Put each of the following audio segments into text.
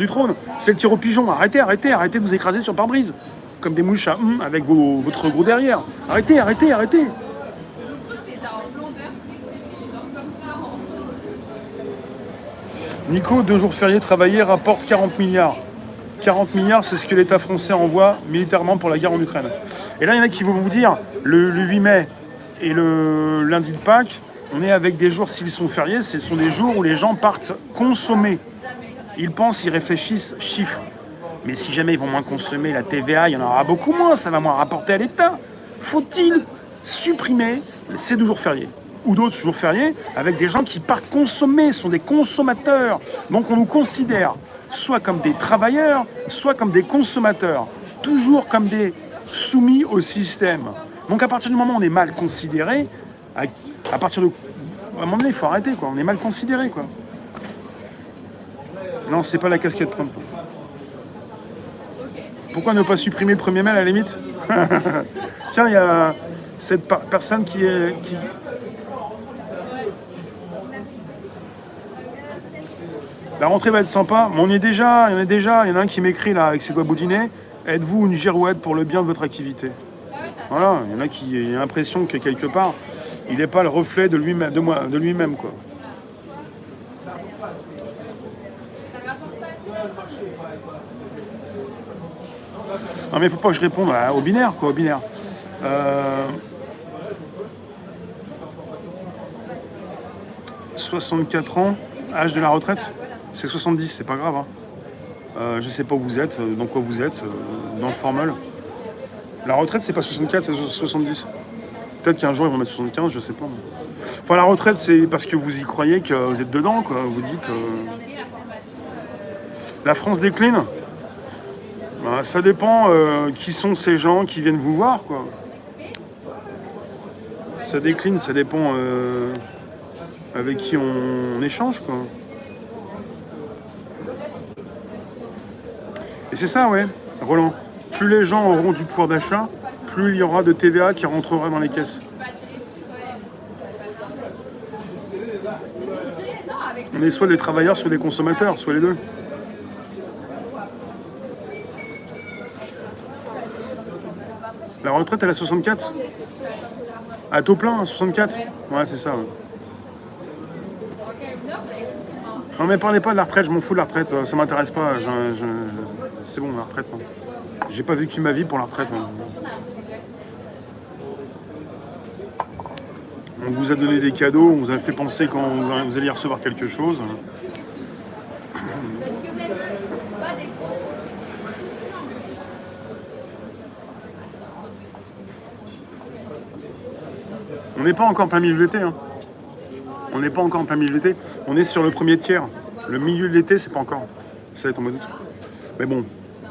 du trône. C'est le tir au pigeon. Arrêtez, arrêtez, arrêtez de vous écraser sur pare-brise. Comme des mouches à avec votre gros derrière. Arrêtez, arrêtez, arrêtez. Nico, 2 jours fériés travaillés rapporte 40 milliards. 40 milliards, c'est ce que l'État français envoie militairement pour la guerre en Ukraine. Et là, il y en a qui vont vous dire, le 8 mai et le lundi de Pâques, on est avec des jours, s'ils sont fériés, ce sont des jours où les gens partent consommer. Ils pensent, ils réfléchissent, chiffres. Mais si jamais ils vont moins consommer, la TVA, il y en aura beaucoup moins, ça va moins rapporter à l'État. Faut-il supprimer ces 2 jours fériés ou d'autres jours fériés avec des gens qui partent consommer, sont des consommateurs. Donc on nous considère soit comme des travailleurs, soit comme des consommateurs, toujours comme des soumis au système. Donc à partir du moment où on est mal considéré, à partir de... À un moment donné, il faut arrêter, quoi. On est mal considéré, quoi. Non, c'est pas la casquette Trump. Pourquoi ne pas supprimer le 1er mai à la limite? Tiens, il y a cette personne qui est... La rentrée va être sympa, mais il y en a un qui m'écrit là avec ses doigts boudinés. Êtes-vous une girouette pour le bien de votre activité? Voilà, il y en a qui ont l'impression que quelque part, il n'est pas le reflet de lui-même, quoi. Non mais il faut pas que je réponde au binaire, quoi, au binaire. 64 ans, âge de la retraite, c'est 70, c'est pas grave. Je sais pas où vous êtes, dans quoi vous êtes, dans le formol. La retraite, c'est pas 64, c'est 70. Peut-être qu'un jour ils vont mettre 75, je sais pas. Enfin, la retraite, c'est parce que vous y croyez que vous êtes dedans, quoi. Vous dites. La France décline. Bah, ça dépend qui sont ces gens qui viennent vous voir, quoi. Ça décline, ça dépend avec qui on échange, quoi. Et c'est ça, ouais, Roland. Plus les gens auront du pouvoir d'achat, plus il y aura de TVA qui rentrera dans les caisses. On est soit des travailleurs, soit des consommateurs, soit les deux. La retraite, elle a 64 ? À taux plein, 64 ? Ouais, c'est ça. Ouais. Non, mais parlez pas de la retraite, je m'en fous de la retraite, ça m'intéresse pas. C'est bon, la retraite, non. J'ai pas vécu ma vie pour la retraite. On vous a donné des cadeaux, on vous a fait penser quand vous alliez recevoir quelque chose. On n'est pas encore en plein milieu de l'été. On n'est pas encore en plein milieu de l'été. On est sur le premier tiers. Le milieu de l'été, c'est pas encore. Ça va être en mode août. Mais bon,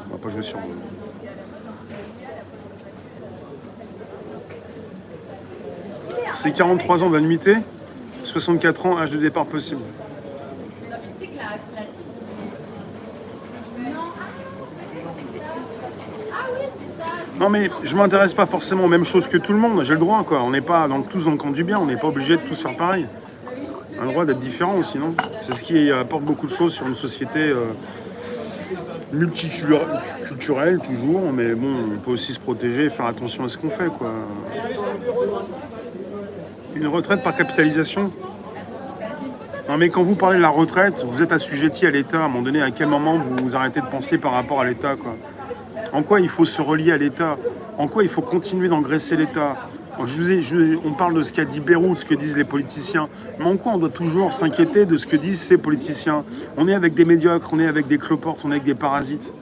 on va pas jouer sur... C'est 43 ans d'annuité, 64 ans, âge de départ possible. Non mais je m'intéresse pas forcément aux mêmes choses que tout le monde, j'ai le droit, quoi. On n'est pas tous dans le camp du bien, on n'est pas obligé de tous faire pareil. On a le droit d'être différent aussi, non? C'est ce qui apporte beaucoup de choses sur une société multiculturelle, toujours, mais bon, on peut aussi se protéger et faire attention à ce qu'on fait, quoi. Une retraite par capitalisation? Non mais quand vous parlez de la retraite, vous êtes assujetti à l'État. À un moment donné, à quel moment vous arrêtez de penser par rapport à l'État, quoi? En quoi il faut se relier à l'État? En quoi il faut continuer d'engraisser l'État? On parle de ce qu'a dit Beyrouth, ce que disent les politiciens. Mais en quoi on doit toujours s'inquiéter de ce que disent ces politiciens? On est avec des médiocres, on est avec des cloportes, on est avec des parasites.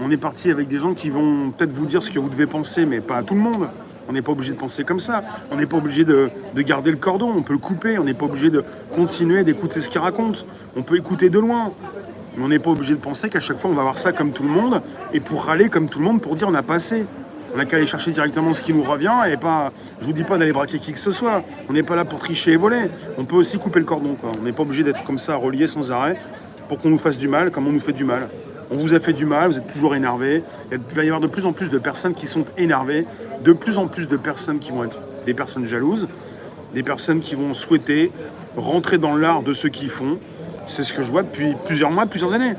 On est parti avec des gens qui vont peut-être vous dire ce que vous devez penser, mais pas à tout le monde. On n'est pas obligé de penser comme ça. On n'est pas obligé de garder le cordon, on peut le couper. On n'est pas obligé de continuer d'écouter ce qu'il raconte. On peut écouter de loin. Mais on n'est pas obligé de penser qu'à chaque fois on va avoir ça comme tout le monde et pour râler comme tout le monde pour dire on a pas assez. On n'a qu'à aller chercher directement ce qui nous revient et pas. Je vous dis pas d'aller braquer qui que ce soit. On n'est pas là pour tricher et voler. On peut aussi couper le cordon, quoi. On n'est pas obligé d'être comme ça relié sans arrêt pour qu'on nous fasse du mal comme on nous fait du mal. On vous a fait du mal, vous êtes toujours énervé. Il va y avoir de plus en plus de personnes qui sont énervées, de plus en plus de personnes qui vont être des personnes jalouses, des personnes qui vont souhaiter rentrer dans l'art de ceux qui font. C'est ce que je vois depuis plusieurs mois, plusieurs années.